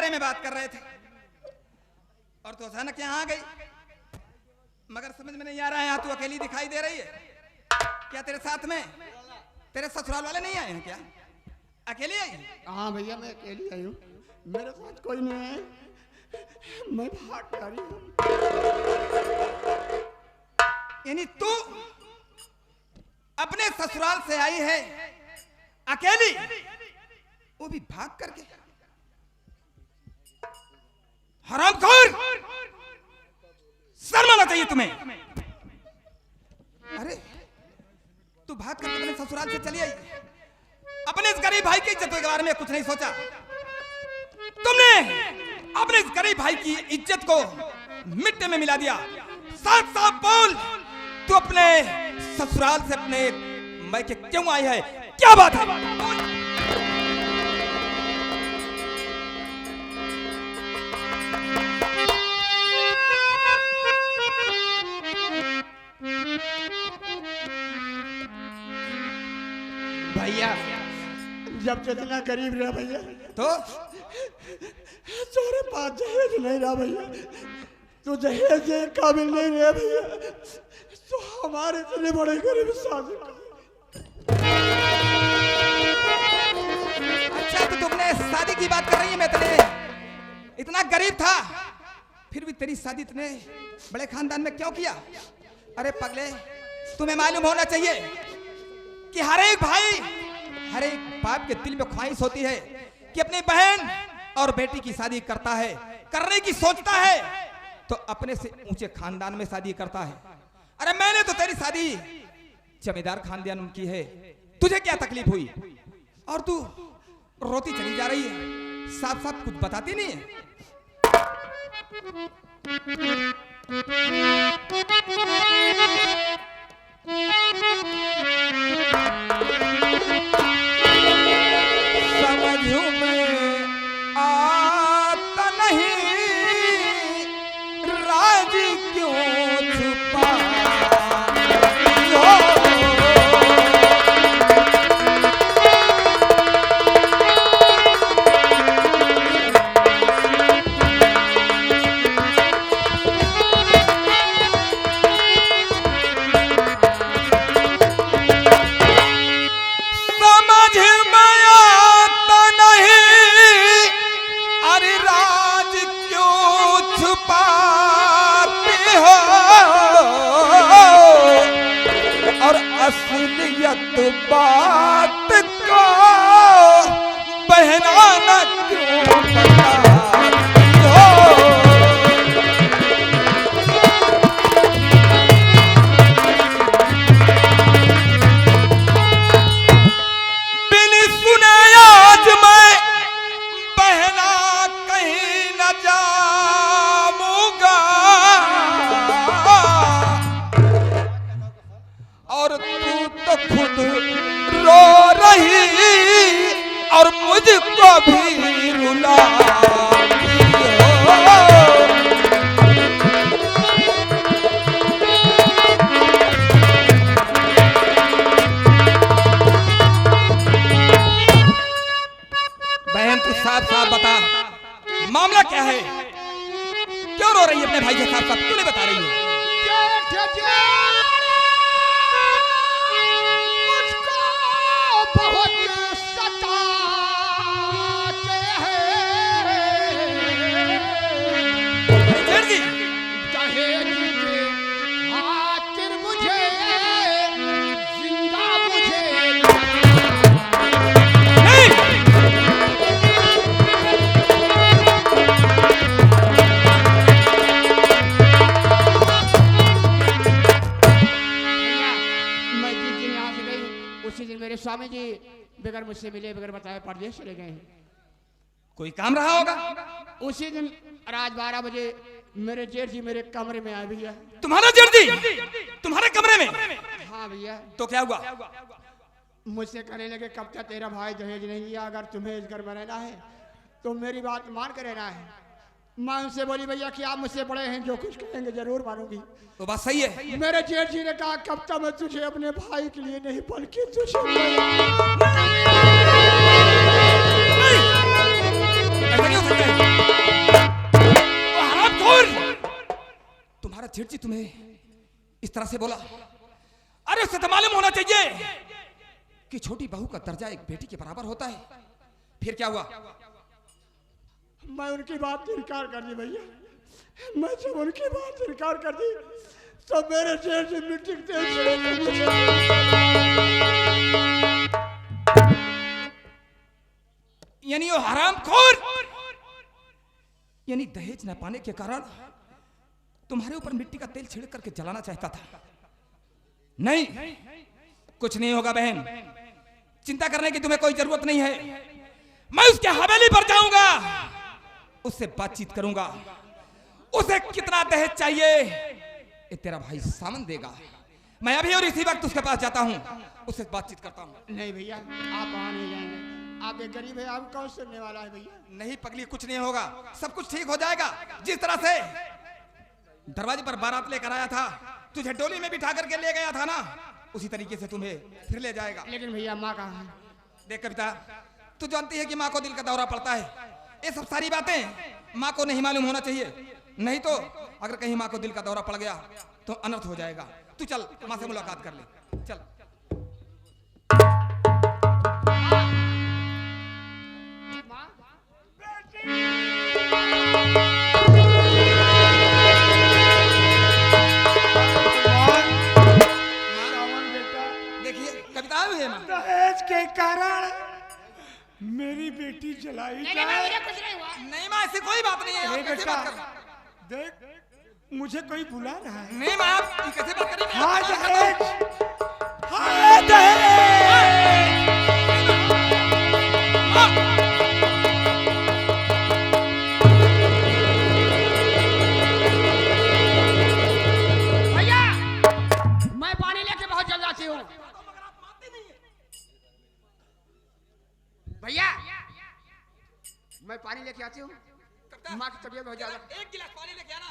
बारे में बात कर रहे थे और तू अचानक यहाँ आ गई। मगर समझ में नहीं आ रहा है, यहाँ तू अकेली दिखाई दे रही है। क्या तेरे साथ में तेरे ससुराल वाले नहीं आए हैं क्या? अकेली आई? हाँ भैया मैं अकेली आई हूँ, मेरे साथ कोई नहीं है, मैं भाग कर रही हूँ। यानी तू अपने ससुराल से आई है अकेली, वो भी भाग करके? हरामखोर, शर्म आना चाहिए तुम्हें। अरे तू भाग करके अपने ससुराल से चली आई, अपने इस गरीब भाई की इज्जत के बारे में कुछ नहीं सोचा। तुमने अपने इस गरीब भाई की इज्जत को मिट्टी में मिला दिया। साफ साफ बोल, तू अपने ससुराल से अपने मायके क्यों आई है? क्या बात है? भैया जब जितना गरीब रहा भैया तो तुम्हारे पास जहेज नहीं रहा भैया, तो जहेज के काबिल नहीं रहा भैया, तो हमारे इतने बड़े गरीब शादी। अच्छा तो तुमने शादी की बात कर रही है? मैं इतना गरीब था फिर भी तेरी शादी इतने बड़े खानदान में क्यों किया? अरे पगले, तुम्हें मालूम होना चाहिए कि हर एक भाई, हर एक बाप के दिल में ख्वाहिश होती है कि अपनी बहन और बेटी की शादी करता है, करने की सोचता है तो अपने से ऊंचे खानदान में शादी करता है। अरे मैंने तो तेरी शादी जमींदार खानदान की है, तुझे क्या तकलीफ हुई? और तू रोती चली जा रही है, साफ साफ कुछ बताती नहीं है। समझ में आता नहीं राज क्यों छुपा असलियत बात को बहनाना क्यों बताती हो? बिन सुने आज मैं बहना कहीं न जाऊंगा, और तू तो खुद रो रही और मुझको भी रुलाती हो। बहन तू साफ साफ बता, मामला क्या है? क्यों रो रही है अपने भाई के साथ? क्यों नहीं बता रही है? स्वामी जी बगैर मुझसे मिले, बगैर बताए परदेश चले गए हैं। कोई काम रहा होगा। उसी दिन रात 12 बजे मेरे जेठ जी मेरे कमरे में आए भैया। तुम्हारा जेठ जी तुम्हारे कमरे में? हाँ भैया। तो क्या हुआ? मुझसे कहने लगे कब तक तेरा भाई दहेज नहीं दिया, अगर तुम्हें इस घर में रहना है तो मेरी बात मान कर रहना है। मैं उनसे बोली भैया कि आप मुझसे बड़े हैं, जो कुछ कहेंगे जरूर मानूंगी। तो बात सही है। मेरे जेठ जी ने कहा कब तक मैं तुझे अपने भाई के लिए नहीं बल्कि तुझे ऐसा नहीं हो सकता है। चिड़ची तुम्हें इस तरह से बोला, अरे उससे तो मालूम होना चाहिए कि छोटी बहू का दर्जा एक बेटी के बराबर होता है। फिर क्या हुआ? मैं उनकी बात इनकार कर दी भैया। मैं जब उनकी बात इनकार कर दी तो मेरे जेल से मिट्टी के तेल छिड़क यानी वो हरामखोर, यानी दहेज न पाने के कारण तुम्हारे ऊपर मिट्टी का तेल छिड़क करके जलाना चाहता था। नहीं, कुछ नहीं होगा बहन, चिंता करने की तुम्हें कोई जरूरत नहीं है। मैं उसके हवेली पर जाऊंगा, उससे बातचीत करूंगा, उसे कितना दहेज चाहिए ये तेरा भाई सामन देगा। मैं अभी और इसी वक्त उसके पास जाता हूं, उससे बातचीत करता हूं। नहीं भैया, आप वहां नहीं जाएंगे, आप एक गरीब है, आप कौन सुनने वाला है भैया? नहीं पगली, कुछ नहीं होगा, सब कुछ ठीक हो जाएगा। जिस तरह से दरवाजे पर बारात लेकर आया था, तुझे डोली में बिठा करके ले गया था ना, उसी तरीके से तुम्हें फिर ले जाएगा। लेकिन भैया माँ कहाँ है? देख कविता, तू जानती है कि माँ को दिल का दौरा पड़ता है। ये सब सारी बातें माँ को नहीं मालूम होना चाहिए, नहीं तो अगर कहीं माँ को दिल का दौरा पड़ गया तो अनर्थ हो जाएगा। तू चल माँ से मुलाकात कर ले, चल। देखिए कविता है माँ, दहेज के कारण मेरी बेटी जलाई जाए। नहीं माँ, ऐसी कोई बात नहीं है। आप कैसे बात कर रहे हैं? देख, मुझे कोई बुला रहा है। नहीं माँ, आप ये कैसे बात कर रही हैं? हाँ दहेज, हाँ दहेज। भैया मैं पानी लेके बहुत जल्द आती हूँ। भैया मैं पानी लेके आती हूँ, माँ की तबीयत बहुत ज्यादा। एक गिलास पानी लेके आना।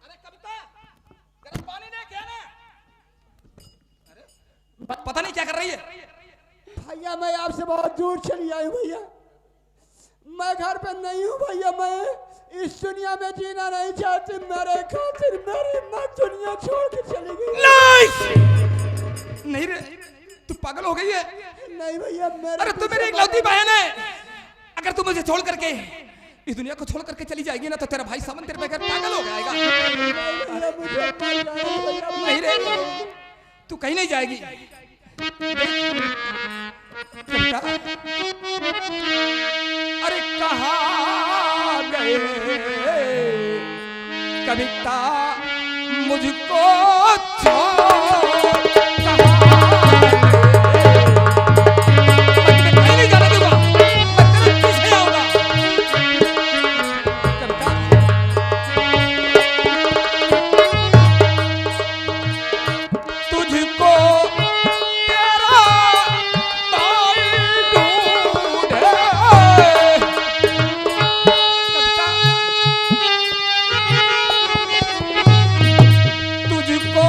अरे कविता, गर्म पानी लेके आना। अरे पता नहीं क्या कर रही है। भैया मैं आपसे बहुत दूर चली आई हूँ भैया, मैं घर पे नहीं हूँ भैया। मैं इस दुनिया में जीना नहीं चाहती, मेरे खातिर मेरी माँ दुनिया छोड़ के चली गई। नहीं रे, तू पागल हो गई है। नहीं भैया मेरे, अरे तू मेरी इकलौती बहन है, अगर तू मुझे छोड़ करके इस दुनिया को छोड़ करके चली जाएगी ना तो तेरा भाई सामन तेरे बगैर पागल हो जाएगा। नहीं रे, तू कहीं नहीं जाएगी। अरे कहाँ गए कविता मुझको छोड़, मैं कहीं नहीं जाने दूंगा, मैं तेरे पीछे आऊंगा। कविता, तुझको तेरा भाई ढूंढे। कविता, तुझको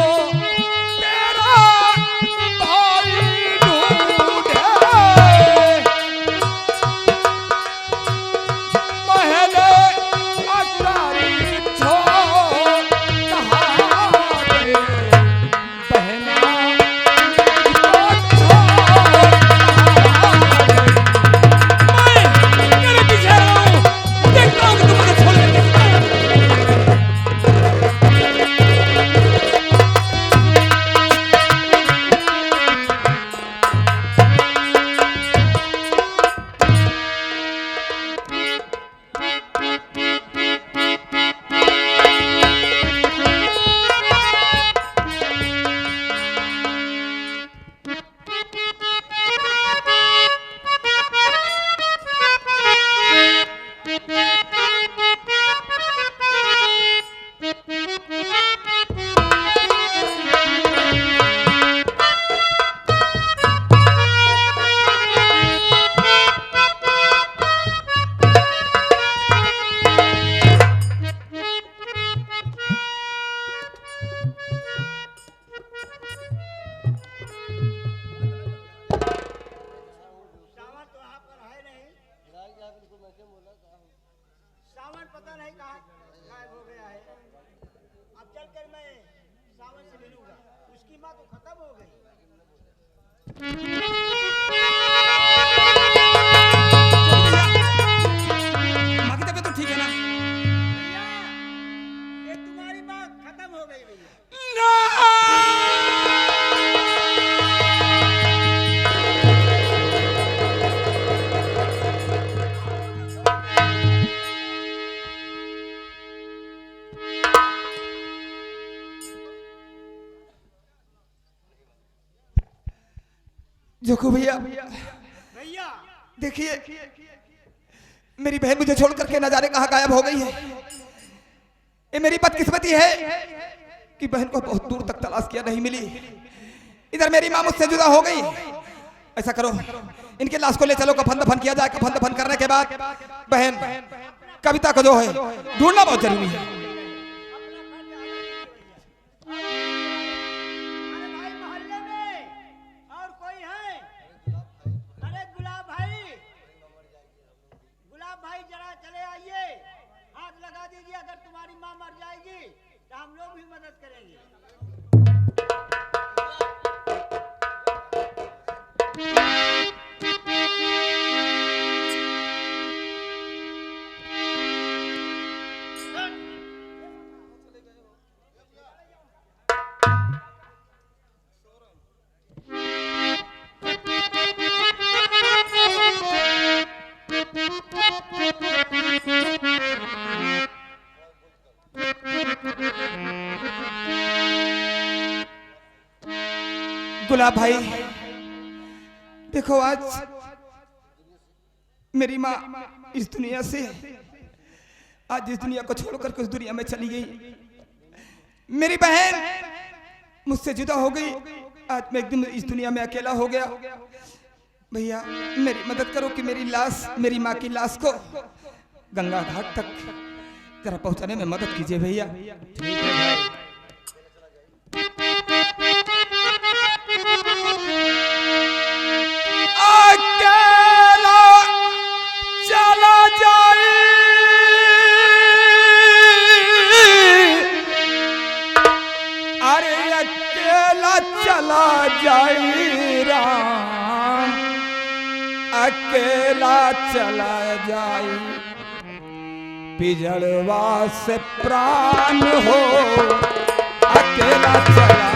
उसकी माँ तो खत्म हो गई। माँ की तबीयत तो ठीक है ना? भैया ये तुम्हारी माँ खत्म हो गई भैया। जोखू भैया, भैया देखिए मेरी बहन मुझे छोड़ करके न जाने कहाँ गायब हो गई है। ये मेरी बदकिस्मती है कि बहन को बहुत दूर तक तलाश किया, नहीं मिली। इधर मेरी माँ मुझसे जुदा हो गई। ऐसा करो, इनके लाश को ले चलो, कफन दफन किया जाए। कफन दफन करने के बाद बहन कविता को जो है ढूंढना बहुत जरूरी है। अरे भाई मोहल्ले में और कोई है? अरे गुलाब भाई जरा चले आइए, हाथ लगा दीजिए। अगर तुम्हारी माँ मर जाएगी तो हम लोग भी मदद करेंगे। गुलाब भाई, देखो आज मेरी माँ इस दुनिया से, आज इस दुनिया को छोड़कर के उस दुनिया में चली गई। मेरी बहन मुझसे जुदा हो गई। आज मैं एकदम इस दुनिया में अकेला हो गया। भैया मेरी मदद करो कि मेरी लाश, मेरी माँ की लाश को गंगा घाट तक जरा पहुंचाने में मदद कीजिए भैया। ठीक है भाई। अकेला चला जाए, अरे अकेला चला जाए राम, अकेला चला जाए, पिजड़वा से प्राण हो, अकेला चला जाए।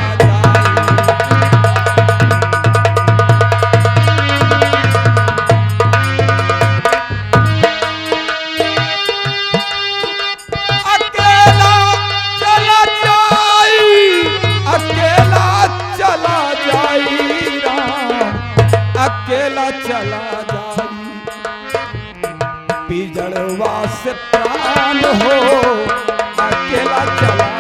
अकेला चला जाई, पिजड़वा से प्राण हो, अकेला चला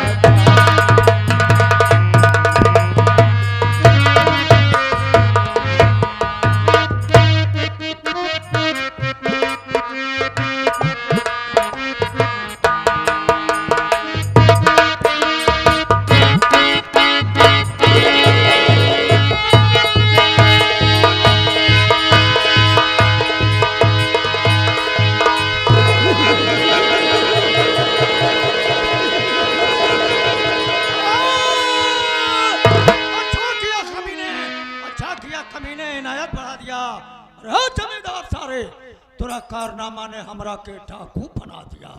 तोरा कारनामा ने हमरा के डाकू बना दिया।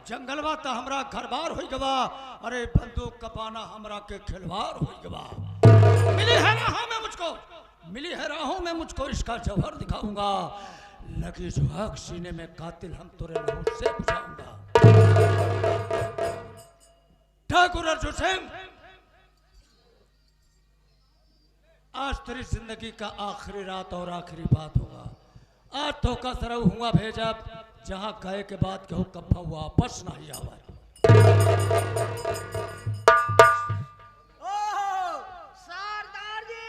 जंगलवा तो हमरा घरबार हो गवा। अरे बंदूक कपाना हमरा के खिलवाड़ हो गवा। मिली है राहों में मुझको इसका जौहर दिखाऊंगा। लगी जो आग सीने में कातिल हम तेरे लहू से बुझाऊंगा। ठाकुर अर्जुन सिंह, आज तेरी जिंदगी का आखिरी रात और आखिरी बात होगा। आज तो का सरव हुआ भेजा, जहां गए के बाद कहूँ कब्बा वापस नहीं आवा। ओह सरदार जी,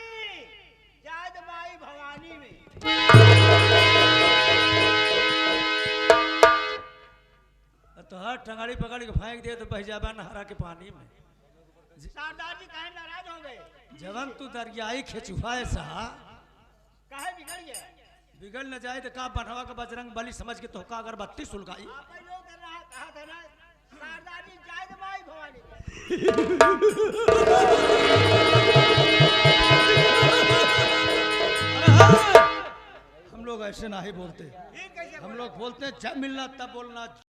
जायद माई भवानी में तो हर टंगाड़ी पकड़ के फेंक दिए तो बह जाबा नहरा के पानी में। सरदार जी कहे नाराज हो गए? जवन तू दरियाई खेचुफाए सहा, कहे बिगड़ गया? बिगड़ न जाए तो का बनवा का बजरंग बली समझ के तोहका अगरबत्ती सुलगाई। आप लोग कहा था ना सरदार जी जायद माई भवानी हम लोग ऐसे ना ही बोलते, हम लोग बोलते हैं जब मिलना तब बोलना।